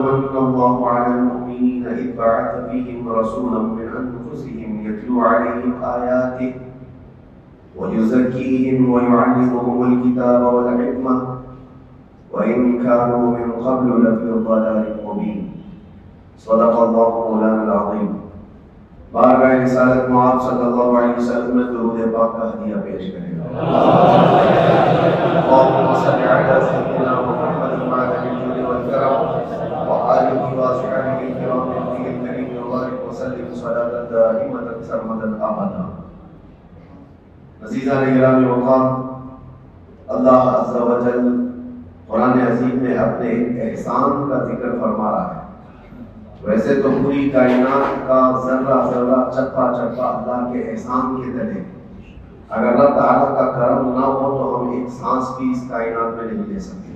من الله على المؤمنين إذ بعث فيهم رسولا من أنفسهم يتلو عليهم آياته ويزكيهم ويعلمهم الكتاب والحكمة وإن كانوا من قبل لفي ضلال مبين. صدق الله مولانا العظيم. بارگاہ رسالت معاذ صلی اللہ علیہ وسلم میں درود پاک کا ہدیہ پیش کریں. اللهم صل على سيدنا محمد وعلى آله والكرم وآله وصحبه الكرام النبي الكريم وبارك وسلم صلاة دائمة سرمدا أبدا. عزیزان گرامی وقار، اللہ عز و جل قرآن عظیم میں اپنے احسان کا ذکر فرما رہا ہے. ویسے تو پوری کائنات کا ذرہ ذرہ چپا چپا اللہ کے احسان کے تلے. اگر اللہ تعالیٰ کا کرم نہ ہو تو ہم ایک سانس بھی اس کائنات میں نہیں لے سکتے.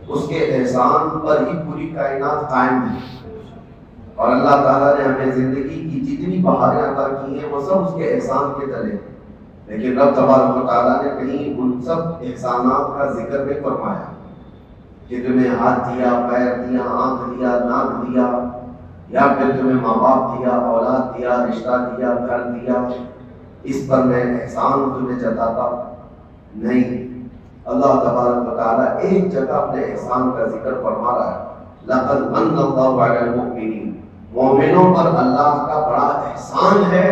اس کے احسان پر ہی پوری کائنات قائم ہے. اور اللہ تعالیٰ نے ہمیں زندگی کی جتنی بہاریں عطا کی ہیں وہ سب اس کے احسان کے تلے. لیکن رب تبارک و تعالیٰ نے کہیں ان سب احسانات کا ذکر نہیں فرمایا کہ تمہیں ہاتھ دیا، پیر دیا، آنکھ دیا، ناک دیا، یا پھر تمہیں ماں باپ دیا، اولاد دیا، رشتہ دیا، گھر دیا، اس پر میں احسان تمہیں جتاتا نہیں. اللہ تبارک و تعالیٰ ایک جگہ اپنے احسان کا ذکر فرما رہا ہے. لقد من اللہ علی المؤمنین، مومنوں پر اللہ کا بڑا احسان ہے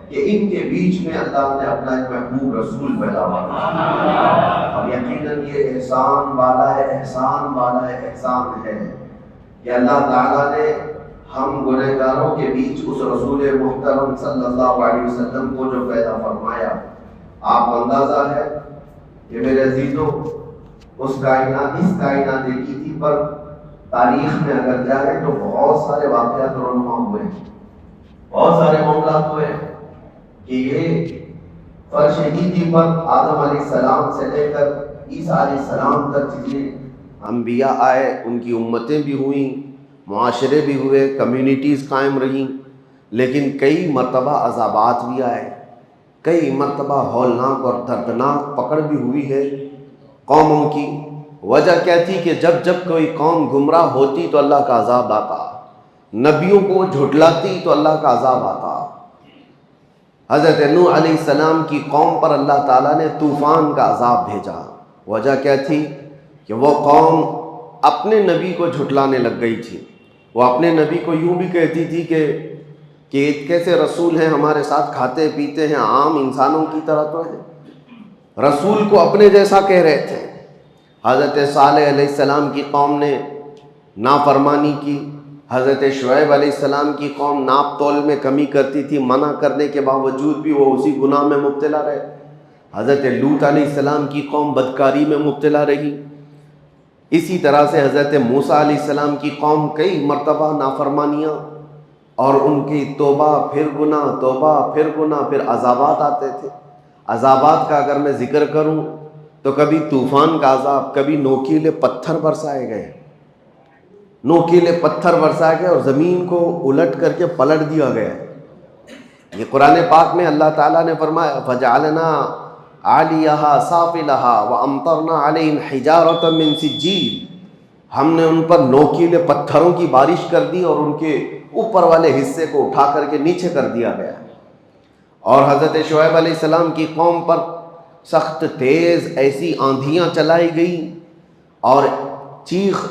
کہ ان کے بیچ میں اللہ نے اپنا ایک محبوب رسول پیدا کیا. اور یقیناً یہ احسان والا ہے، احسان والا ہے، احسان ہے کہ اللہ تعالیٰ نے ہم گنہگاروں کے بیچ اس رسول محترم صلی اللہ علیہ وسلم کو جو پیدا فرمایا. آپ کو اندازہ ہے کہ میرے عزیزوں اس کائنات کی پر تاریخ میں اگر جائے تو بہت سارے واقعات رونما ہوئے ہیں، بہت سارے معاملات ہوئے ہیں کہ یہ فرش ہی پر آدم علیہ السلام سے لے کر عیسیٰ علیہ السلام تک جتنے انبیاء آئے ان کی امتیں بھی ہوئیں، معاشرے بھی ہوئے، کمیونٹیز قائم رہیں. لیکن کئی مرتبہ عذابات بھی آئے، کئی مرتبہ ہولناک اور دردناک پکڑ بھی ہوئی ہے قوموں کی. وجہ کیا تھی کہ جب کوئی قوم گمراہ ہوتی تو اللہ کا عذاب آتا، نبیوں کو جھٹلاتی تو اللہ کا عذاب آتا. حضرت نوح علیہ السلام کی قوم پر اللہ تعالیٰ نے طوفان کا عذاب بھیجا. وجہ کیا تھی کہ وہ قوم اپنے نبی کو جھٹلانے لگ گئی تھی. وہ اپنے نبی کو یوں بھی کہتی تھی کہ کیسے رسول ہیں، ہمارے ساتھ کھاتے پیتے ہیں، عام انسانوں کی طرح تو ہیں. رسول کو اپنے جیسا کہہ رہے تھے. حضرت صالح علیہ السلام کی قوم نے نافرمانی کی. حضرت شعیب علیہ السلام کی قوم ناپ تول میں کمی کرتی تھی، منع کرنے کے باوجود بھی وہ اسی گناہ میں مبتلا رہے. حضرت لوط علیہ السلام کی قوم بدکاری میں مبتلا رہی. اسی طرح سے حضرت موسیٰ علیہ السلام کی قوم کئی مرتبہ نافرمانیاں اور ان کی توبہ پھر گناہ، توبہ پھر گناہ، پھر عذابات آتے تھے. عذابات کا اگر میں ذکر کروں تو کبھی طوفان کا عذاب، کبھی نوکیلے پتھر برسائے گئے، نوکیلے پتھر برسائے گئے اور زمین کو الٹ کر کے پلٹ دیا گیا. یہ قرآن پاک میں اللہ تعالیٰ نے فرمایا فَجَعَلْنَا عَالِيَهَا سَافِلَهَا وَأَمْطَرْنَا عَلَيْهِمْ حِجَارَةً مِّن سِجِّيلٍ. ہم نے ان پر نوکیلے پتھروں کی بارش کر دی اور ان کے اوپر والے حصے کو اٹھا کر کے نیچے کر دیا گیا. اور حضرت شعیب علیہ السلام کی قوم پر سخت تیز ایسی آندھیاں چلائی گئی اور چیخ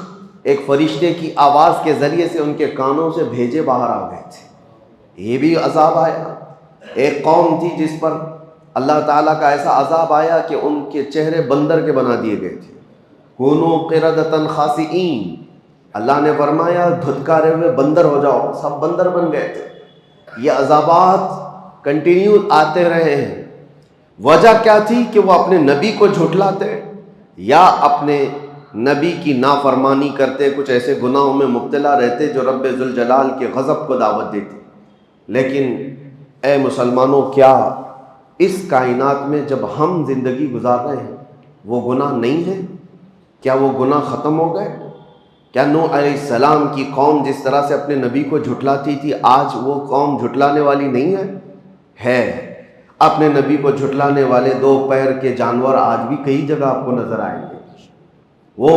ایک فرشتے کی آواز کے ذریعے سے ان کے کانوں سے بھیجے باہر آ گئے تھے. یہ بھی عذاب آیا. ایک قوم تھی جس پر اللہ تعالیٰ کا ایسا عذاب آیا کہ ان کے چہرے بندر کے بنا دیے گئے تھے. کونوا قردۃ خاسئین، اللہ نے فرمایا دھتکارے ہوئے بندر ہو جاؤ، سب بندر بن گئے تھے. یہ عذابات کنٹینیو آتے رہے ہیں. وجہ کیا تھی کہ وہ اپنے نبی کو جھٹلاتے یا اپنے نبی کی نافرمانی کرتے، کچھ ایسے گناہوں میں مبتلا رہتے جو رب ذوالجلال کے غضب کو دعوت دیتے. لیکن اے مسلمانوں، کیا اس کائنات میں جب ہم زندگی گزار رہے ہیں وہ گناہ نہیں ہے؟ کیا وہ گناہ ختم ہو گئے؟ کیا نوح علیہ السلام کی قوم جس طرح سے اپنے نبی کو جھٹلاتی تھی آج وہ قوم جھٹلانے والی نہیں ہے؟ اپنے نبی کو جھٹلانے والے دو پیر کے جانور آج بھی کئی جگہ آپ کو نظر آئیں گے. وہ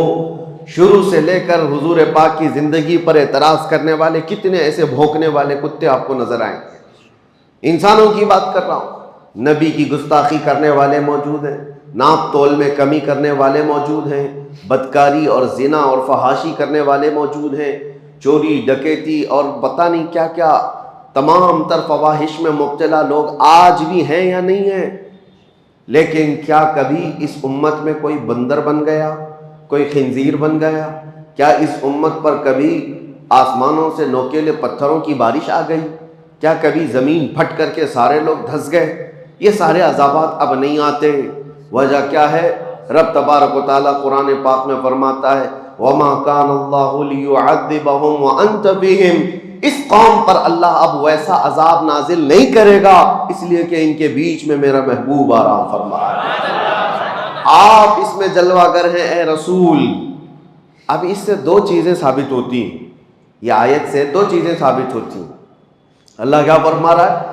شروع سے لے کر حضور پاک کی زندگی پر اعتراض کرنے والے کتنے ایسے بھونکنے والے کتے آپ کو نظر آئیں گے۔ انسانوں کی بات کر رہا ہوں، نبی کی گستاخی کرنے والے موجود ہیں، ناپ تول میں کمی کرنے والے موجود ہیں، بدکاری اور زنا اور فحاشی کرنے والے موجود ہیں، چوری ڈکیتی اور پتہ نہیں کیا کیا تمام تر فواحش میں مبتلا لوگ آج بھی ہیں یا نہیں ہیں۔ لیکن کیا کبھی اس امت میں کوئی بندر بن گیا، کوئی خنزیر بن گیا؟ کیا اس امت پر کبھی آسمانوں سے نوکیلے پتھروں کی بارش آ گئی؟ کیا کبھی زمین پھٹ کر کے سارے لوگ دھس گئے؟ یہ سارے عذابات اب نہیں آتے۔ وجہ کیا ہے؟ رب تبارک و تعالیٰ قرآن پاک میں فرماتا ہے وَمَا كَانَ اللَّهُ لِيُعَذِّبَهُمْ وَأَنْتَ فِيهِمْ، اس قوم پر اللہ اب ویسا عذاب نازل نہیں کرے گا اس لیے کہ ان کے بیچ میں میرا محبوب آرام فرما ہے۔ آپ اس میں جلوہ گر ہیں اے رسول۔ اب اس سے دو چیزیں ثابت ہوتی ہیں، یہ آیت سے دو چیزیں ثابت ہوتی ہیں۔ اللہ کیا فرما رہا ہے؟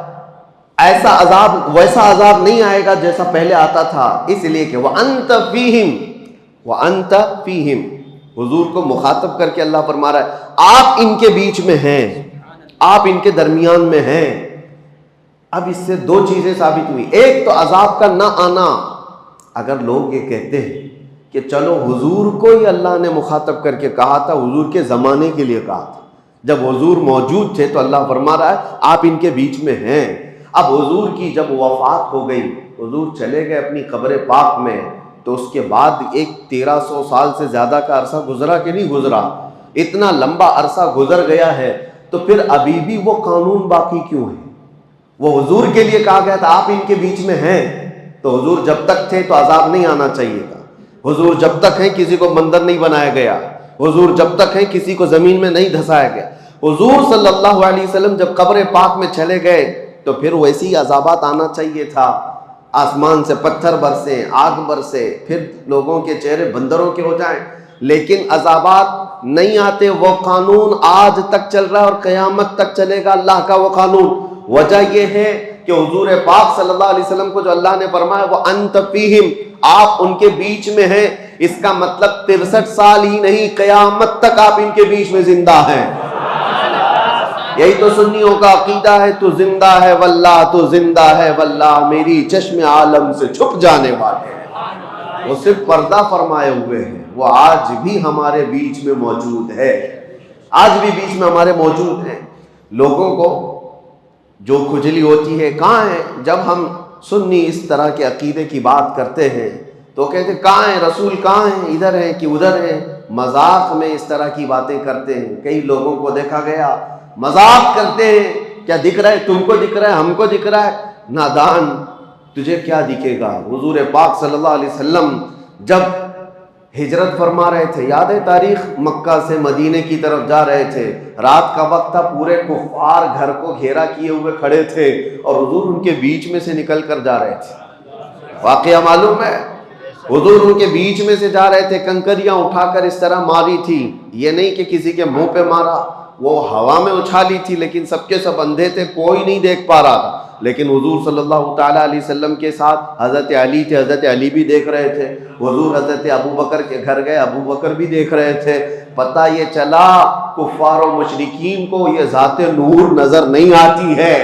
ایسا عذاب، ویسا عذاب نہیں آئے گا جیسا پہلے آتا تھا، اس لیے کہ وَأَنْتَ فِيهِمْ، وَأَنْتَ فِيهِمْ، حضور کو مخاطب کر کے اللہ فرما رہا ہے آپ ان کے بیچ میں ہیں، آپ ان کے درمیان میں ہیں۔ اب اس سے دو چیزیں ثابت ہوئی، ایک تو عذاب کا نہ آنا۔ اگر لوگ یہ کہتے ہیں کہ چلو حضور کو ہی اللہ نے مخاطب کر کے کہا تھا، حضور کے زمانے کے لیے کہا تھا، جب حضور موجود تھے تو اللہ فرما رہا ہے آپ ان کے بیچ میں ہیں۔ اب حضور کی جب وفات ہو گئی، حضور چلے گئے اپنی قبر پاک میں، تو اس کے بعد ایک 1300 سال سے زیادہ کا عرصہ گزرا کہ نہیں گزرا؟ اتنا لمبا عرصہ گزر گیا ہے تو پھر ابھی بھی وہ قانون باقی کیوں ہے؟ وہ حضور کے لیے کہا گیا تھا آپ ان کے بیچ میں ہیں، تو حضور جب تک تھے تو عذاب نہیں آنا چاہیے تھا۔ حضور جب تک ہیں کسی کو بندر نہیں بنایا گیا، حضور جب تک ہیں کسی کو زمین میں نہیں دھسایا گیا۔ حضور صلی اللہ علیہ وسلم جب قبر پاک میں چلے گئے تو پھر ویسے ہی عذابات آنا چاہیے تھا، آسمان سے پتھر برسے، آگ برسے، پھر لوگوں کے چہرے بندروں کے ہو جائیں، لیکن عذابات نہیں آتے۔ وہ قانون آج تک چل رہا ہے اور قیامت تک چلے گا اللہ کا وہ قانون۔ وجہ یہ ہے کہ حضور پاک صلی اللہ علیہ وسلم کو جو اللہ نے فرمایا وہ انت فیہم، آپ ان کے بیچ میں ہیں، اس کا مطلب 63 سال ہی نہیں، قیامت تک آپ ان کے بیچ میں زندہ ہیں۔ یہی تو سنیوں کا عقیدہ ہے، تو زندہ ہے واللہ، تو زندہ ہے واللہ، میری چشم عالم سے چھپ جانے والے ہیں۔ وہ صرف پردہ فرمائے ہوئے ہیں، وہ آج بھی ہمارے بیچ میں موجود ہے، آج بھی بیچ میں ہمارے موجود ہیں۔ لوگوں کو جو کھجلی ہوتی ہے کہاں ہے؟ جب ہم سنی اس طرح کے عقیدے کی بات کرتے ہیں تو کہتے ہیں کہاں ہیں رسول، کہاں ہیں، ادھر ہیں کہ ادھر ہیں؟ مذاق میں اس طرح کی باتیں کرتے ہیں۔ کئی لوگوں کو دیکھا گیا مذاق کرتے ہیں، کیا دکھ رہا ہے تم کو، دکھ رہا ہے ہم کو، دکھ رہا ہے؟ نادان، تجھے کیا دکھے گا؟ حضور پاک صلی اللہ علیہ وسلم جب ہجرت فرما رہے تھے، یاد ہے تاریخ، مکہ سے مدینے کی طرف جا رہے تھے، رات کا وقت تھا، پورے کفار گھر کو گھیرا کیے ہوئے کھڑے تھے اور حضور ان کے بیچ میں سے نکل کر جا رہے تھے۔ واقعہ معلوم ہے، حضور ان کے بیچ میں سے جا رہے تھے، کنکریاں اٹھا کر اس طرح ماری تھی، یہ نہیں کہ کسی کے منہ پہ مارا، وہ ہوا میں اچھالی تھی، لیکن سب کے سب اندھے تھے، کوئی نہیں دیکھ پا رہا تھا۔ لیکن حضور صلی اللہ تعالیٰ علیہ وسلم کے ساتھ حضرت علی تھے، حضرت علی بھی دیکھ رہے تھے۔ حضور حضرت ابو بکر کے گھر گئے، ابو بکر بھی دیکھ رہے تھے۔ پتہ یہ چلا کفار و مشرکین کو یہ ذات نور نظر نہیں آتی ہے،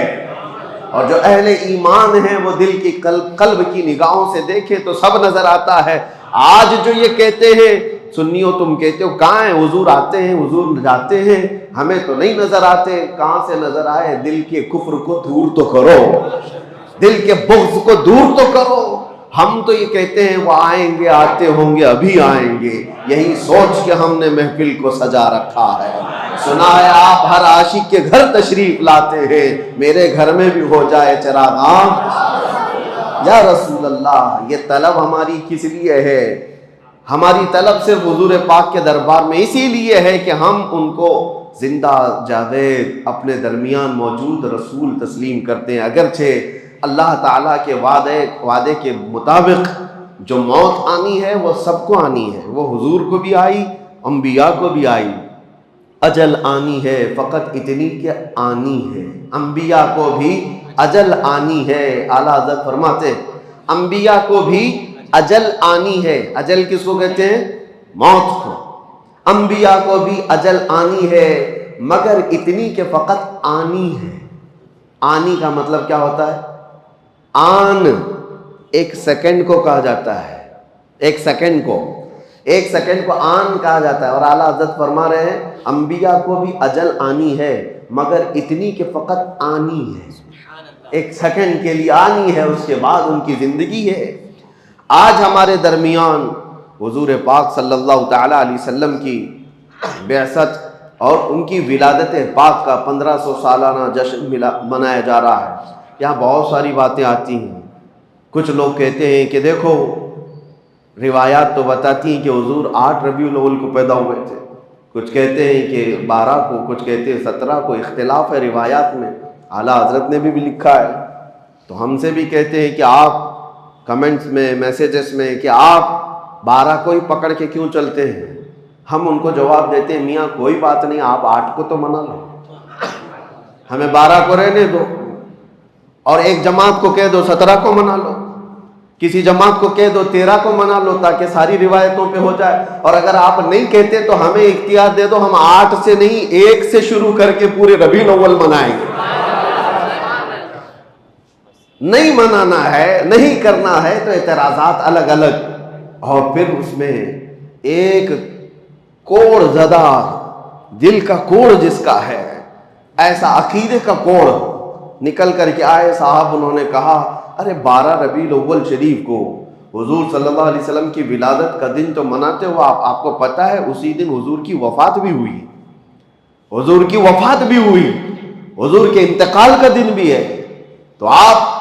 اور جو اہل ایمان ہیں وہ دل کی قلب کی نگاہوں سے دیکھے تو سب نظر آتا ہے۔ آج جو یہ کہتے ہیں سنیوں، تم کہتے ہو کہاں ہیں حضور، آتے ہیں حضور جاتے ہیں، ہمیں تو نہیں نظر آتے۔ کہاں سے نظر آئے؟ دل کے کفر کو دور تو کرو، دل کے بغض کو دور تو کرو۔ ہم تو یہ کہتے ہیں وہ آئیں گے، آتے ہوں گے، ابھی آئیں گے، یہی سوچ کے ہم نے محفل کو سجا رکھا ہے۔ سنا ہے آپ ہر عاشق کے گھر تشریف لاتے ہیں، میرے گھر میں بھی ہو جائے چراغاں یا رسول اللہ۔ یہ طلب ہماری کس لیے ہے؟ ہماری طلب صرف حضور پاک کے دربار میں اسی لیے ہے کہ ہم ان کو زندہ جاوید اپنے درمیان موجود رسول تسلیم کرتے ہیں۔ اگرچہ اللہ تعالیٰ کے وعدے کے مطابق جو موت آنی ہے وہ سب کو آنی ہے، وہ حضور کو بھی آئی، انبیاء کو بھی آئی۔ اجل آنی ہے، فقط اتنی کہ آنی ہے۔ انبیاء کو بھی اجل آنی ہے۔ اعلیٰ حضرت فرماتے ہیں انبیاء کو بھی اجل آنی ہے۔ اجل کس کو کہتے ہیں؟ موت کو۔ انبیاء کو بھی اجل آنی ہے مگر اتنی کہ فقط آنی ہے۔ آنی کا مطلب کیا ہوتا ہے؟ آن ایک سیکنڈ کو کہا جاتا ہے، ایک سیکنڈ کو آن کہا جاتا ہے۔ اور اعلیٰ حضرت فرما رہے ہیں انبیاء کو بھی اجل آنی ہے مگر اتنی کہ فقط آنی ہے، ایک سیکنڈ کے لیے آنی ہے، اس کے بعد ان کی زندگی ہے۔ آج ہمارے درمیان حضور پاک صلی اللہ تعالی علیہ وسلم کی بعثت اور ان کی ولادت پاک کا 1500 سالانہ جشن منایا جا رہا ہے۔ یہاں بہت ساری باتیں آتی ہیں۔ کچھ لوگ کہتے ہیں کہ دیکھو روایات تو بتاتی ہیں کہ حضور 8 ربیع الاول کو پیدا ہوئے تھے، کچھ کہتے ہیں کہ 12 کو، کچھ کہتے ہیں 17 کو، اختلاف ہے روایات میں۔ اعلیٰ حضرت نے بھی لکھا ہے، تو ہم سے بھی کہتے ہیں کہ آپ کمنٹس میں، میسیجز میں کہ آپ 12 کو ہی پکڑ کے کیوں چلتے ہیں؟ ہم ان کو جواب دیتے ہیں میاں کوئی بات نہیں، آپ 8 کو تو منا لو، ہمیں 12 کو رہنے دو، اور ایک جماعت کو کہہ دو 17 کو منا لو، کسی جماعت کو کہہ دو 13 کو منا لو، تاکہ ساری روایتوں پہ ہو جائے۔ اور اگر آپ نہیں کہتے تو ہمیں اختیار دے دو، ہم 8 سے نہیں 1 سے شروع کر کے پورے ربیع الاول منائیں گے۔ نہیں منانا ہے، نہیں کرنا ہے تو اعتراضات الگ الگ، اور پھر اس میں ایک کوڑ زدہ دل کا کوڑ جس کا ہے، ایسا عقیدے کا کوڑ نکل کر کے آئے۔ صاحب انہوں نے کہا ارے 12 ربیع الاول شریف کو حضور صلی اللہ علیہ وسلم کی ولادت کا دن تو مناتے ہو، آپ کو پتہ ہے اسی دن حضور کی وفات بھی ہوئی، حضور کی وفات بھی ہوئی، حضور کے انتقال کا دن بھی ہے، تو آپ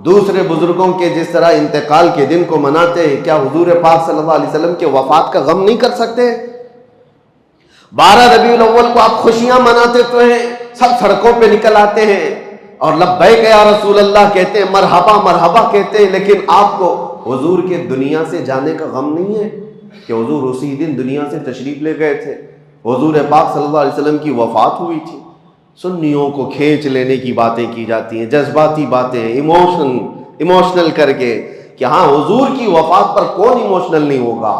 دوسرے بزرگوں کے جس طرح انتقال کے دن کو مناتے ہیں، کیا حضور پاک صلی اللہ علیہ وسلم کے وفات کا غم نہیں کر سکتے؟ 12 ربیع الاول کو آپ خوشیاں مناتے تو ہیں، سب سڑکوں پہ نکل آتے ہیں اور لبیک یا رسول اللہ کہتے ہیں، مرحبا مرحبا کہتے ہیں، لیکن آپ کو حضور کے دنیا سے جانے کا غم نہیں ہے کہ حضور اسی دن دنیا سے تشریف لے گئے تھے، حضور پاک صلی اللہ علیہ وسلم کی وفات ہوئی تھی۔ سنیوں کو کھینچ لینے کی باتیں کی جاتی ہیں، جذباتی باتیں، ایموشنل کر کے کہ ہاں حضور کی وفات پر کون ایموشنل نہیں ہوگا۔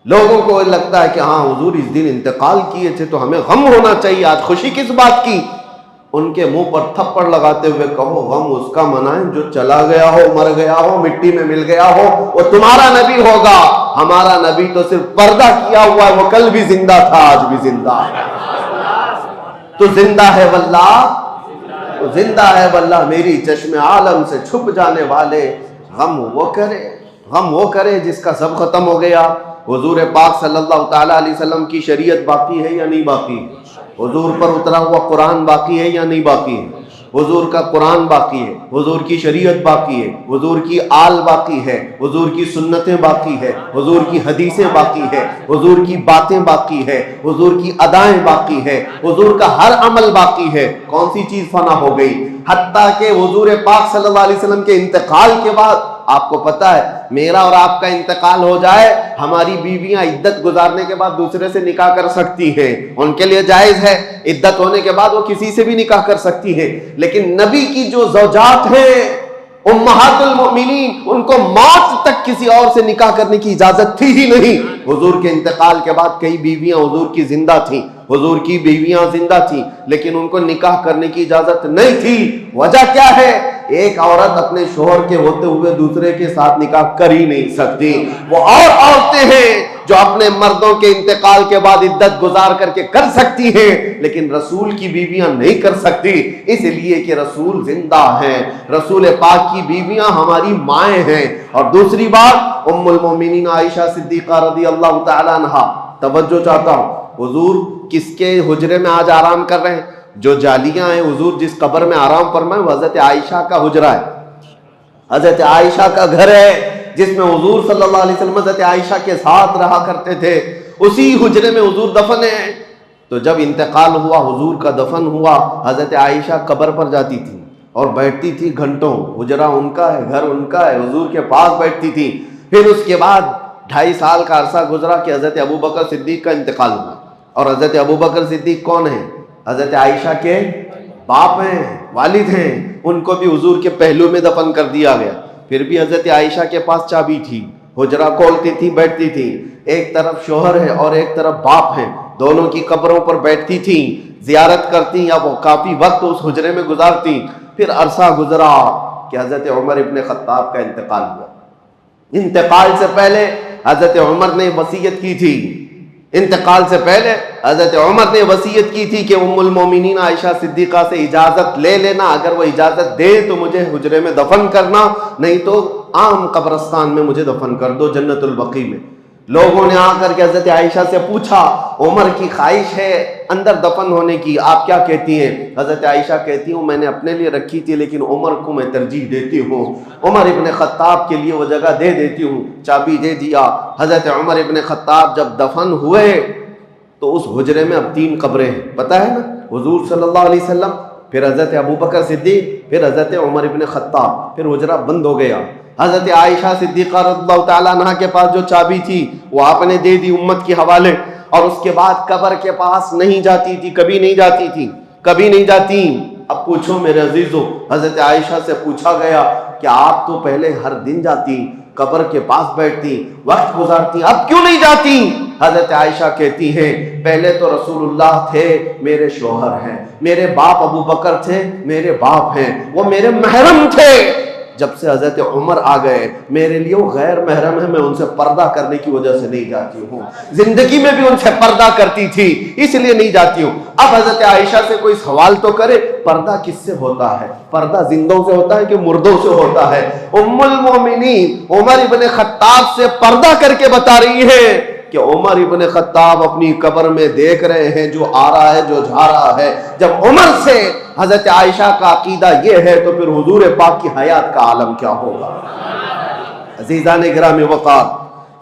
لوگوں کو لگتا ہے کہ ہاں حضور اس دن انتقال کیے تھے تو ہمیں غم ہونا چاہیے، آج خوشی کس بات کی؟ ان کے منہ پر تھپڑ لگاتے ہوئے کہو غم اس کا منائیں جو چلا گیا ہو، مر گیا ہو، مٹی میں مل گیا ہو، وہ تمہارا نبی ہوگا، ہمارا نبی تو صرف پردہ کیا ہوا ہے، وہ کل بھی زندہ تھا آج بھی زندہ ہے، تو زندہ ہے واللہ، تو زندہ ہے واللہ میری چشم عالم سے چھپ جانے والے، غم وہ کرے جس کا سب ختم ہو گیا۔ حضور پاک صلی اللہ تعالیٰ علیہ وسلم کی شریعت باقی ہے یا نہیں باقی؟ حضور پر اترا ہوا قرآن باقی ہے یا نہیں باقی ہے؟ حضور کا قرآن باقی ہے، حضور کی شریعت باقی ہے، حضور کی آل باقی ہے، حضور کی سنتیں باقی ہے، حضور کی حدیثیں باقی ہے، حضور کی باتیں باقی ہے، حضور کی ادائیں باقی ہے، حضور کا ہر عمل باقی ہے۔ کون سی چیز فنا ہو گئی؟ حتیٰ کہ حضور پاک صلی اللہ علیہ وسلم کے انتقال کے بعد آپ کو پتہ ہے میرا اور آپ کا انتقال ہو جائے، ہماری بیویاں عدت گزارنے کے بعد دوسرے سے نکاح کر سکتی ہیں، ان کے لیے جائز ہے، عدت ہونے کے بعد وہ کسی سے بھی نکاح کر سکتی ہیں، لیکن نبی کی جو زوجات ہیں امہات المؤمنین، ان کو موت تک کسی اور سے نکاح کرنے کی اجازت تھی ہی نہیں۔ حضور کے انتقال کے بعد کئی بیویاں حضور کی زندہ تھیں، حضور کی بیویاں زندہ تھیں، لیکن ان کو نکاح کرنے کی اجازت نہیں تھی۔ وجہ کیا ہے؟ ایک عورت اپنے شوہر کے ہوتے ہوئے دوسرے کے ساتھ نکاح کر ہی نہیں سکتی۔ وہ اور عورتیں ہیں جو اپنے مردوں کے انتقال کے بعد عدت گزار کر کے کر سکتی ہیں، لیکن رسول کی بیویاں نہیں کر سکتی، اس لیے کہ رسول زندہ ہیں، رسول پاک کی بیویاں ہماری مائیں ہیں۔ اور دوسری بات، ام المومنین عائشہ صدیقہ رضی اللہ تعالی عنہا، توجہ چاہتا ہوں، حضور کس کے حجرے میں آج آرام کر رہے ہیں؟ جو جالیاں ہیں، حضور جس قبر میں آرام فرمائے وہ حضرت عائشہ کا حجرہ ہے، حضرت عائشہ کا گھر ہے، جس میں حضور صلی اللہ علیہ وسلم حضرت عائشہ کے ساتھ رہا کرتے تھے، اسی حجرے میں حضور دفن ہیں۔ تو جب انتقال ہوا، حضور کا دفن ہوا، حضرت عائشہ قبر پر جاتی تھی اور بیٹھتی تھی گھنٹوں، حجرہ ان کا ہے، گھر ان کا ہے، حضور کے پاس بیٹھتی تھی۔ پھر اس کے بعد 2.5 سال کا عرصہ گزرا کہ حضرت ابوبکر صدیق کا انتقال ہوا، اور حضرت ابوبکر صدیق کون ہیں؟ حضرت عائشہ کے باپ ہیں، والد ہیں، ان کو بھی حضور کے پہلو میں دفن کر دیا گیا۔ پھر بھی حضرت عائشہ کے پاس چابی تھی، حجرہ کھولتی تھی، بیٹھتی تھی، ایک طرف شوہر ہے اور ایک طرف باپ ہیں، دونوں کی قبروں پر بیٹھتی تھیں، زیارت کرتی یا وہ کافی وقت اس حجرے میں گزارتی۔ پھر عرصہ گزرا کہ حضرت عمر ابن خطاب کا انتقال ہوا۔ انتقال سے پہلے حضرت عمر نے وصیت کی تھی، انتقال سے پہلے حضرت عمر نے وصیت کی تھی کہ ام المومنین عائشہ صدیقہ سے اجازت لے لینا، اگر وہ اجازت دے تو مجھے حجرے میں دفن کرنا، نہیں تو عام قبرستان میں مجھے دفن کر دو، جنت البقیع میں۔ لوگوں نے آ کر کے حضرت عائشہ سے پوچھا، عمر کی خواہش ہے اندر دفن ہونے کی، آپ کیا کہتی ہیں؟ حضرت عائشہ کہتی ہوں میں نے اپنے لیے رکھی تھی لیکن عمر کو میں ترجیح دیتی ہوں، عمر ابن خطاب کے لیے وہ جگہ دے دیتی ہوں۔ چابی دے دیا۔ حضرت عمر ابن خطاب جب دفن ہوئے تو اس حجرے میں اب 3 قبریں ہیں، پتہ ہے نا، حضور صلی اللہ علیہ وسلم، پھر حضرت ابوبکر صدیق، پھر حضرت عمر ابن خطاب، پھر حجرہ بند ہو گیا۔ حضرت عائشہ صدیقہ رضی اللہ تعالیٰ عنہ کے پاس جو چابی تھی وہ آپ نے دے دی امت کے حوالے، اور اس کے بعد قبر کے پاس نہیں جاتی تھی، کبھی نہیں جاتی تھی، کبھی نہیں جاتی۔ اب پوچھو میرے عزیزو، حضرت عائشہ سے پوچھا گیا کہ آپ تو پہلے ہر دن جاتی، قبر کے پاس بیٹھتی، وقت گزارتی، اب کیوں نہیں جاتی؟ حضرت عائشہ کہتی ہیں پہلے تو رسول اللہ تھے میرے شوہر ہیں، میرے باپ ابو بکر تھے میرے باپ ہیں، وہ میرے محرم تھے، جب سے حضرت عمر آ گئے میرے لیے وہ غیر محرم ہے، میں ان سے پردہ کرنے کی وجہ سے نہیں جاتی ہوں، زندگی میں بھی ان سے پردہ کرتی تھی اس لیے نہیں جاتی ہوں۔ اب حضرت عائشہ سے کوئی سوال تو کرے، پردہ کس سے ہوتا ہے؟ پردہ زندوں سے ہوتا ہے کہ مردوں سے ہوتا ہے؟ ام المومنین عمر ابن خطاب سے پردہ کر کے بتا رہی ہے کہ عمر ابن خطاب اپنی قبر میں دیکھ رہے ہیں جو آ رہا ہے جو جا رہا ہے۔ جب عمر سے حضرت عائشہ کا عقیدہ یہ ہے تو پھر حضور پاک کی حیات کا عالم کیا ہوگا؟ عزیزان گرامی وقار،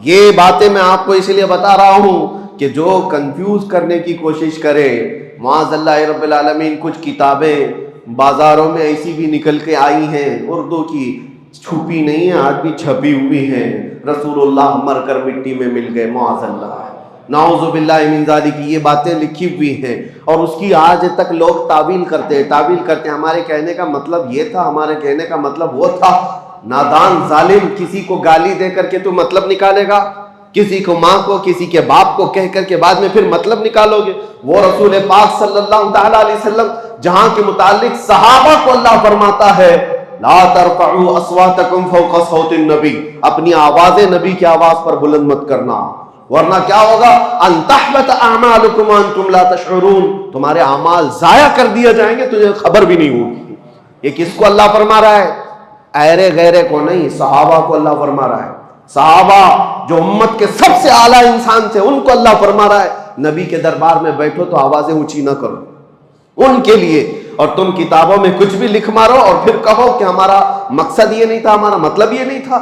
یہ باتیں میں آپ کو اس لیے بتا رہا ہوں کہ جو کنفیوز کرنے کی کوشش کرے، معاذ اللہ رب العالمین، کچھ کتابیں بازاروں میں ایسی بھی نکل کے آئی ہیں اردو کی، چھپی نہیں ہیں، آج بھی چھپی ہوئی ہیں، رسول اللہ مر کر مٹی میں مل گئے، معاذ اللہ، نعوذ باللہ من ذالک، یہ باتیں لکھی ہوئی ہیں، اور اس کی آج تک لوگ تعویل کرتے ہیں۔ ہمارے کہنے کا مطلب یہ تھا، ہمارے کہنے کا مطلب وہ تھا۔ نادان ظالم، کسی کو گالی دے کر کے تو مطلب نکالے گا، کسی کو ماں کو کسی کے باپ کو کہہ کر کے بعد میں پھر مطلب نکالو گے۔ وہ رسول پاک صلی اللہ تعالی علیہ وسلم جہاں کے متعلق صحابہ کو اللہ فرماتا ہے لا ترفعوا اصواتکم فوق صوت النبی، اپنی آوازیں نبی کی آواز پر بلند مت کرنا، ورنہ کیا ہوگا؟ ان تحبط اعمالکم وانتم لا تشعرون، تمہارے اعمال ضائع کر دیے جائیں گے، تجھے خبر بھی نہیں ہوگی۔ یہ کس کو اللہ فرما رہا ہے؟ ایرے غیرے کو نہیں، صحابہ کو اللہ فرما رہا ہے۔ صحابہ جو امت کے سب سے اعلیٰ انسان تھے ان کو اللہ فرما رہا ہے نبی کے دربار میں بیٹھو تو آوازیں اونچی نہ کرو ان کے لیے، اور تم کتابوں میں کچھ بھی لکھ مارو اور پھر کہو کہ ہمارا مقصد یہ نہیں تھا، ہمارا مطلب یہ نہیں تھا۔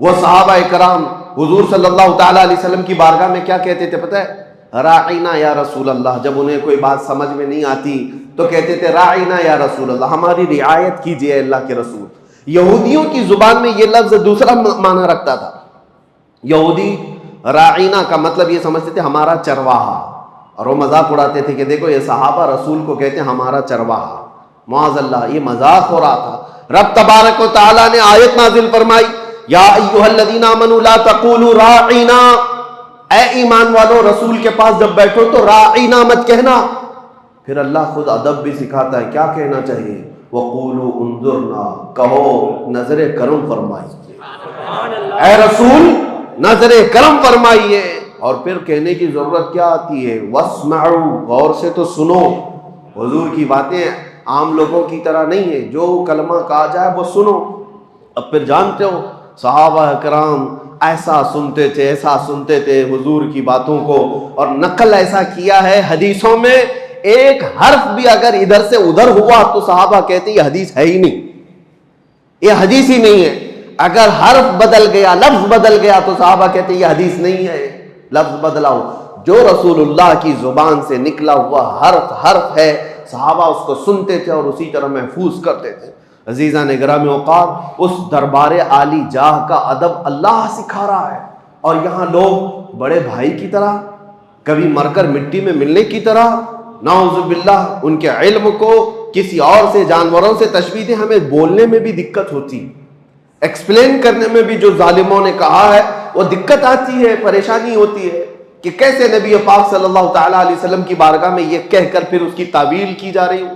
وہ صحابہ کرام حضور صلی اللہ تعالی علیہ وسلم کی بارگاہ میں کیا کہتے تھے پتہ ہے؟ راعینا یا رسول اللہ، جب انہیں کوئی بات سمجھ میں نہیں آتی تو کہتے تھے راعینا یا رسول اللہ، ہماری رعایت کیجئے اللہ کے رسول۔ یہودیوں کی زبان میں یہ لفظ دوسرا معنی رکھتا تھا۔ یہودی راعینا کا مطلب یہ سمجھتے تھے ہمارا چرواہا، اور وہ مذاق اڑاتے تھے کہ دیکھو یہ صحابہ رسول کو کہتے ہیں ہمارا چرواہا، معاذ اللہ، یہ مذاق ہو رہا تھا۔ رب تبارک و تعالیٰ نے آیت نازل فرمائی یا ایھا الذین آمنوا لا تقولوا راعینا، اے ایمان والو رسول کے پاس جب بیٹھو تو راعینا مت کہنا۔ پھر اللہ خود ادب بھی سکھاتا ہے، کیا کہنا چاہیے؟ وقولوا انظرنا، کہو نظر کرم فرمائیے، اے رسول نظر کرم فرمائیے۔ اور پھر کہنے کی ضرورت کیا آتی ہے؟ واسمعوا، غور سے تو سنو۔ حضور کی باتیں عام لوگوں کی طرح نہیں ہے، جو کلمہ کہا جائے وہ سنو۔ اب پھر جانتے ہو صحابہ کرام ایسا سنتے تھے حضور کی باتوں کو، اور نقل ایسا کیا ہے حدیثوں میں، ایک حرف بھی اگر ادھر سے ادھر ہوا تو صحابہ کہتے ہیں یہ حدیث ہے ہی نہیں، یہ حدیث ہی نہیں ہے۔ اگر حرف بدل گیا، لفظ بدل گیا تو صحابہ کہتے ہیں یہ حدیث نہیں ہے، لفظ بدلا ہو۔ جو رسول اللہ کی زبان سے نکلا ہوا حرف ہے، صحابہ اس کو سنتے تھے اور اسی طرح محفوظ کرتے تھے۔ عزیزان گرامی اوقات، اس دربار عالی جاہ کا ادب اللہ سکھا رہا ہے، اور یہاں لوگ بڑے بھائی کی طرح، کبھی مر کر مٹی میں ملنے کی طرح، نعوذ باللہ، ان کے علم کو کسی اور سے، جانوروں سے تشبیہ دیں۔ ہمیں بولنے میں بھی دقت ہوتی، ایکسپلین کرنے میں بھی جو ظالموں نے کہا ہے وہ دقت آتی ہے، پریشانی ہوتی ہے کہ کیسے نبی پاک صلی اللہ تعالیٰ علیہ وسلم کی بارگاہ میں یہ کہہ کر پھر اس کی تعویل کی جا رہی ہوں۔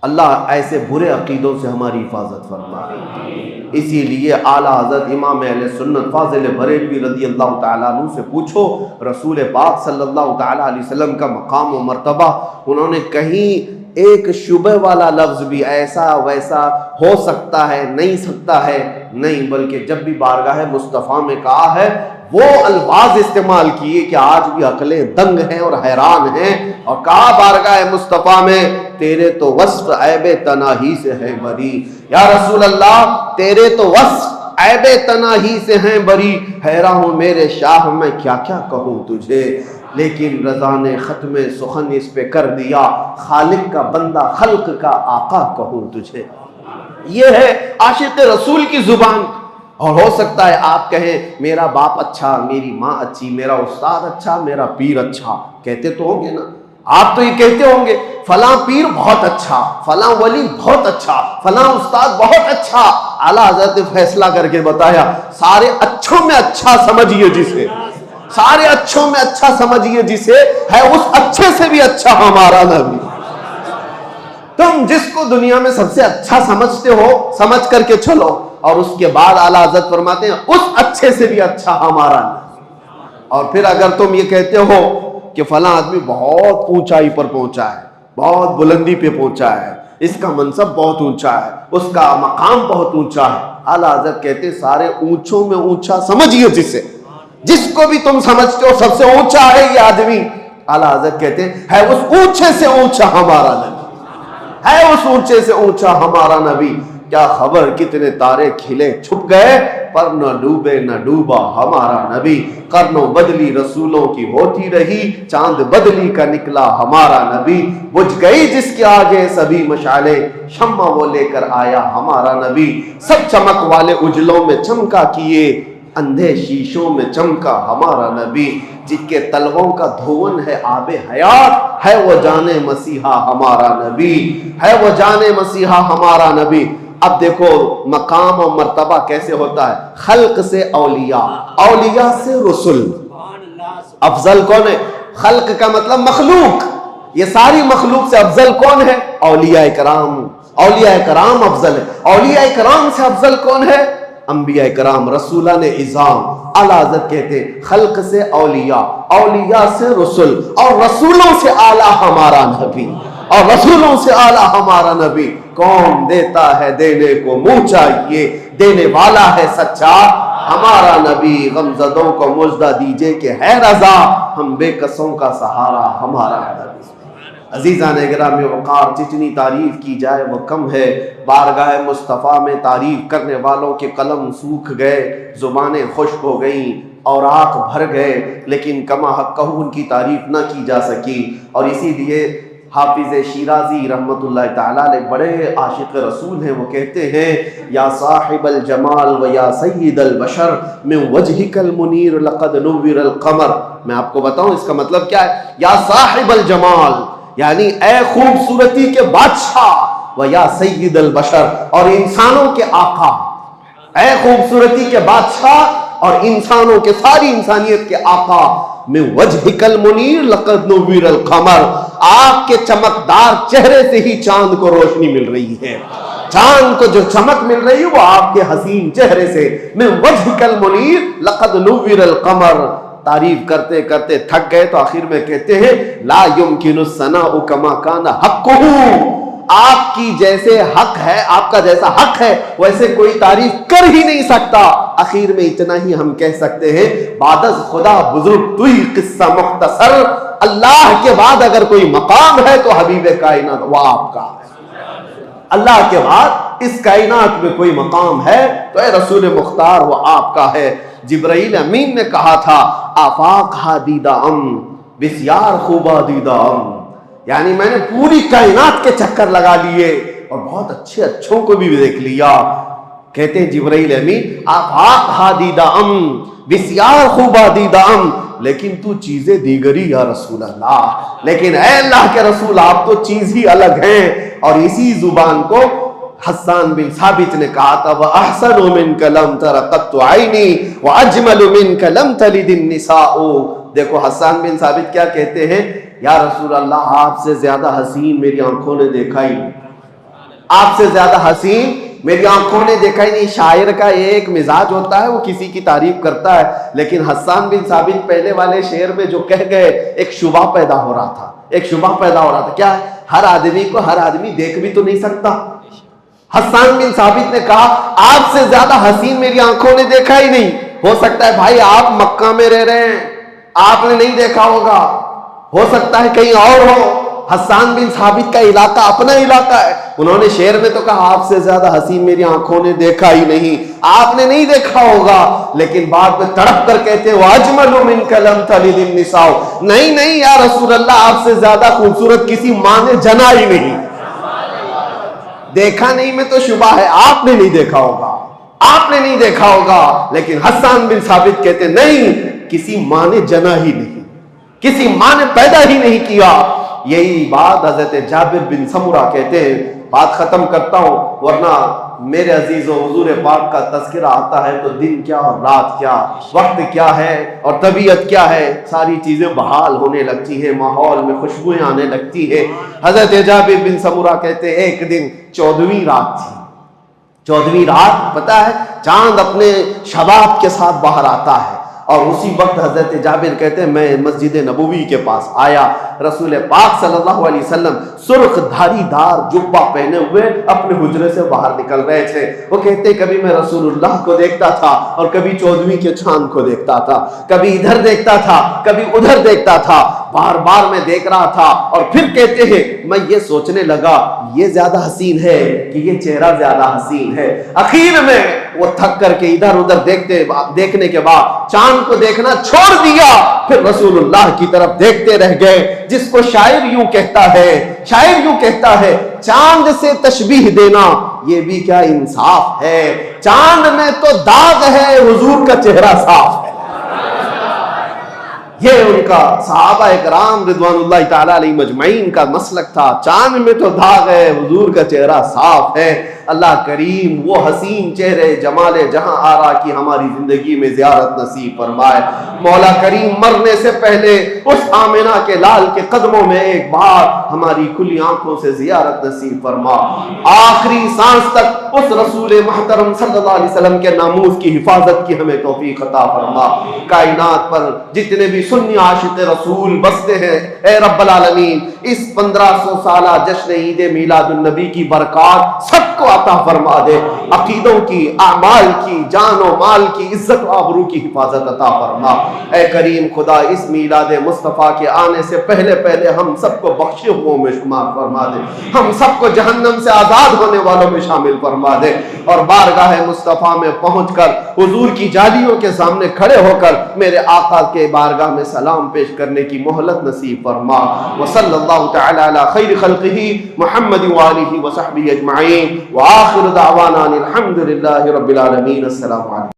اللہ ایسے برے عقیدوں سے ہماری حفاظت فرمائے۔ اسی لیے اعلیٰ حضرت امام اہل سنت فاضل بریلوی رضی اللہ تعالیٰ عنہ سے پوچھو رسول پاک صلی اللہ تعالیٰ علیہ وسلم کا مقام و مرتبہ، انہوں نے کہیں ایک شبہ والا لفظ بھی ایسا ویسا ہو سکتا ہے نہیں سکتا ہے نہیں، بلکہ جب بھی بارگاہ مصطفیٰ میں کہا ہے وہ الفاظ استعمال کیے کہ آج بھی عقلیں دنگ ہیں اور حیران ہیں، اور کہا بارگاہ مصطفیٰ میں تیرے تو وصف عیب تناہی سے ہے بری، یا رسول اللہ تیرے تو وصف عیب تناہی سے ہیں بری، حیران ہوں میرے شاہ میں کیا کیا کہوں تجھے، لیکن رضا نے ختم سخن اس پہ کر دیا، خالق کا بندہ خلق کا آقا کہوں تجھے۔ یہ ہے عاشق رسول کی زبان۔ اور ہو سکتا ہے آپ کہیں میرا باپ اچھا، میری ماں اچھی، میرا استاد اچھا، میرا پیر اچھا، کہتے تو ہوں گے نا، آپ تو یہ کہتے ہوں گے فلاں پیر بہت اچھا، فلاں ولی بہت اچھا، فلاں استاد بہت اچھا۔ اعلیٰ حضرت نے فیصلہ کر کے بتایا سارے اچھوں میں اچھا سمجھیے جسے، سارے اچھوں میں اچھا سمجھیے جسے، ہے اس اچھے سے بھی اچھا ہمارا نبی۔ تم جس کو دنیا میں سب سے اچھا سمجھتے ہو سمجھ کر کے چلو، اور اس کے بعد اعلیٰ حضرت فرماتے ہیں اس اچھے سے بھی اچھا ہمارا نبی۔ اور پھر اگر تم یہ کہتے ہو کہ فلاں آدمی بہت اونچائی پر پہنچا ہے، بہت بلندی پہ پہنچا ہے، اس کا منصب بہت اونچا ہے، اس کا مقام بہت اونچا ہے، اعلیٰ حضرت کہتے ہیں سارے اونچوں میں اونچا سمجھیے جسے، جس کو بھی تم سمجھتے ہو سب سے اونچا ہے یہ آدمی، اعلیٰ حضرت کہتے ہیں ہے اس اونچے سے اونچا ہمارا نبی، ہے اس اونچے سے اونچا ہمارا نبی۔ کیا خبر کتنے تارے کھلے چھپ گئے پر نہ ڈوبے نہ ڈوبا ہمارا نبی، قرنوں بدلی رسولوں کی ہوتی رہی، چاند بدلی کا نکلا ہمارا نبی، بجھ گئی جس کے آگے سبھی مشعلیں، شمع وہ لے کر آیا ہمارا نبی، سب چمک والے اجلوں میں چمکا کیے، اندھے شیشوں میں چمکا ہمارا نبی، جن کے تلووں کا دھون ہے آب حیات، ہے وہ جان مسیحا ہمارا نبی، ہے وہ جان مسیحا ہمارا نبی۔ اب دیکھو مقام اور مرتبہ کیسے ہوتا ہے، خلق سے اولیاء، اولیاء سے رسل۔ افضل کون ہے؟ خلق کا مطلب مخلوق، یہ ساری مخلوق سے افضل کون ہے؟ اولیاء کرام، اولیاء کرام افضل ہے۔ اولیاء کرام سے افضل کون ہے؟ انبیاء کرام، رسولان اعظام۔ اعلیٰ حضرت کہتے ہیں خلق سے اولیاء، اولیاء سے رسول، اور رسولوں سے اعلیٰ ہمارا نبی، اور رسولوں سے اعلیٰ ہمارا نبی۔ کون دیتا ہے دینے کو منہ چاہیے، دینے والا ہے سچا ہمارا نبی، غمزدوں کو مژدہ دیجئے کہ ہے رضا، ہم بے کسوں کا سہارا ہمارا نبی۔ عزیزان گرامی وقار، جتنی تعریف کی جائے وہ کم ہے، بارگاہ مصطفیٰ میں تعریف کرنے والوں کے قلم سوکھ گئے، زبانیں خشک ہو گئیں اور آنکھ بھر گئے، لیکن کما حق کہو ان کی تعریف نہ کی جا سکی۔ اور اسی لیے حافظ شیرازی رحمت اللہ تعالیٰ علیہ بڑے عاشق رسول ہیں، وہ کہتے ہیں یا صاحب الجمال و یا سید البشر من وجہک المنیر لقد نور القمر۔ میں آپ کو بتاؤں اس کا مطلب کیا ہے، یا صاحب الجمال یعنی اے خوبصورتی کے بادشاہ، و یا سید البشر اور انسانوں کے آقا، اے خوبصورتی کے بادشاہ اور انسانوں کے، ساری انسانیت کے آقا، من وجہک المنیر لقد نور القمر، آپ کے چمکدار چہرے سے ہی چاند کو روشنی مل رہی ہے، چاند کو جو چمک مل رہی ہے وہ آپ کے حسین چہرے سے، من وجہک المنیر لقد نور القمر۔ تعریف کرتے کرتے تھک گئے تو آخر میں کہتے ہیں لا یمکن الثناء کما کان حقہ، آپ کی جیسے حق ہے، آپ کا جیسا حق ہے ویسے کوئی تعریف کر ہی نہیں سکتا۔ آخر میں اتنا ہی ہم کہہ سکتے ہیں بعد از خدا بزرگ تو ہی قصہ مختصر، اللہ کے بعد اگر کوئی مقام ہے تو حبیب کائنات وہ آپ کا ہے، اللہ کے بعد اس کائنات میں کوئی مقام ہے تو اے رسول مختار وہ آپ کا ہے۔ جبرائیل امین نے کہا تھا آفاق ہا دیدہ ام بسیار خوبا دیدہ ام، یعنی میں نے پوری کائنات کے چکر لگا لیے اور بہت اچھے اچھوں کو بھی دیکھ لیا۔ کہتے ہیں جبرائیل امین آفاق ہا دیدہ ام بسیار خوبا دیدہ ام، لیکن تو چیزیں دیگری یا رسول اللہ، لیکن اے اللہ کے رسول آپ تو چیز ہی الگ ہیں۔ اور اسی زبان کو حسان بن ثابت نے کہا تھا وَأَحْسَنُ مِنْكَ لَمْ تَرَ قَطُّ عَيْنِي وَأَجْمَلُ مِنْكَ لَمْ تَلِدِ النِّسَاءُ۔ دیکھو حسان بن ثابت کیا کہتے ہیں، یا رسول اللہ آپ سے زیادہ حسین میری آنکھوں نے دیکھا ہی نہیں، آپ سے زیادہ حسین میری آنکھوں نے دیکھا ہی نہیں۔ شاعر کا ایک مزاج ہوتا ہے، وہ کسی کی تعریف کرتا ہے، لیکن حسان بن ثابت پہلے والے شعر میں جو کہہ گئے ایک شبہ پیدا ہو رہا تھا، ایک شبہ پیدا ہو رہا تھا۔ کیا ہے؟ ہر آدمی کو ہر آدمی دیکھ بھی تو نہیں سکتا۔ حسان بن ثابت نے کہا آپ سے زیادہ حسین میری آنکھوں نے دیکھا ہی نہیں۔ ہو سکتا ہے بھائی آپ مکہ میں رہ رہے ہیں، آپ نے نہیں دیکھا ہوگا، ہو سکتا ہے کہیں اور ہو۔ حسان بن ثابت کا علاقہ اپنا علاقہ ہے، انہوں نے شعر میں تو کہا آپ سے زیادہ حسین میری آنکھوں نے دیکھا ہی نہیں، آپ نے نہیں دیکھا ہوگا، لیکن بعد میں تڑپ کر کہتے ہیں وَأَجْمَلُ مِنْكَ لَمْ تَلِدِ النِّسَاءُ، نہیں یا رسول اللہ آپ سے زیادہ خوبصورت کسی ماں نے جنا ہی نہیں۔ دیکھا نہیں میں تو شبہ ہے، آپ نے نہیں دیکھا ہوگا، آپ نے نہیں دیکھا ہوگا، لیکن حسان بن ثابت کہتے نہیں کسی ماں نے جنا ہی نہیں، کسی ماں نے پیدا ہی نہیں کیا۔ یہی بات حضرت جابر بن سمرہ کہتے ہیں، بات ختم کرتا ہوں ورنہ میرے عزیز و حضور پاک کا تذکرہ آتا ہے تو دن کیا اور رات کیا، وقت کیا ہے اور طبیعت کیا ہے، ساری چیزیں بحال ہونے لگتی ہے، ماحول میں خوشبوئیں آنے لگتی ہے۔ حضرت جابر بن سمرہ کہتے ہیں ایک دن 14ویں رات تھی، 14ویں رات پتہ ہے چاند اپنے شباب کے ساتھ باہر آتا ہے، اور اسی وقت حضرت جابر کہتے ہیں میں مسجد نبوی کے پاس آیا، رسول پاک صلی اللہ علیہ وسلم سرخ دھاری دار جبہ پہنے ہوئے اپنے حجرے سے باہر نکل رہے تھے۔ وہ کہتے ہیں کبھی میں رسول اللہ کو دیکھتا تھا اور کبھی 14ویں کے چاند کو دیکھتا تھا، کبھی ادھر دیکھتا تھا کبھی ادھر دیکھتا تھا، بار بار میں دیکھ رہا تھا، اور پھر کہتے ہیں میں یہ سوچنے لگا یہ زیادہ حسین ہے کہ یہ چہرہ زیادہ حسین ہے۔ اخیر میں وہ تھک کر کے ادھر ادھر دیکھنے کے بعد چاند کو دیکھنا چھوڑ دیا، پھر رسول اللہ کی طرف دیکھتے رہ گئے، جس کو شاعر یوں کہتا ہے چاند سے تشبیہ دینا یہ بھی کیا انصاف ہے، چاند میں تو داغ ہے حضور کا چہرہ صاف ہے۔ یہ ان کا صحابہ اکرام رضوان اللہ تعالی علیہ مجمعین کا مسلک تھا، چاند میں تو داغ ہے حضور کا چہرہ صاف ہے۔ اللہ کریم وہ حسین چہرے جمال جہاں آرا کی ہماری زندگی میں زیارت نصیب فرمائے۔ مولا کریم مرنے سے پہلے اس آمنہ کے لال کے قدموں میں ایک بار ہماری کھلی آنکھوں سے زیارت نصیب فرما، آخری سانس تک اس رسول محترم صلی اللہ علیہ وسلم کے ناموس کی حفاظت کی ہمیں توفیق عطا فرما۔ کائنات پر جتنے بھی سنی عاشق رسول بستے ہیں اے رب العالمین، اس 1500 سالہ جشن عید میلاد النبی کی برکات سب کو عطا فرما دے، عقیدوں کی، اعمال کی، جان و مال کی، عزت و آبرو کی حفاظت عطا فرما۔ اے کریم خدا اس میلاد مصطفیٰ کے آنے سے پہلے پہلے ہم سب کو بخشے ہوئے میں شمار فرما دے، ہم سب کو جہنم سے آزاد ہونے والوں میں شامل فرما دے، اور بارگاہ مصطفیٰ میں پہنچ کر حضور کی جالیوں کے سامنے کھڑے ہو کر میرے آقا کے بارگاہ میں سلام پیش کرنے کی مہلت نصیب فرما۔ وصلی اللہ تعالی علی خیر خلقہ محمد وآلہ وصحبہ اجمعین، وآخر دعوانا الحمد للہ رب العالمین۔ السلام علیکم۔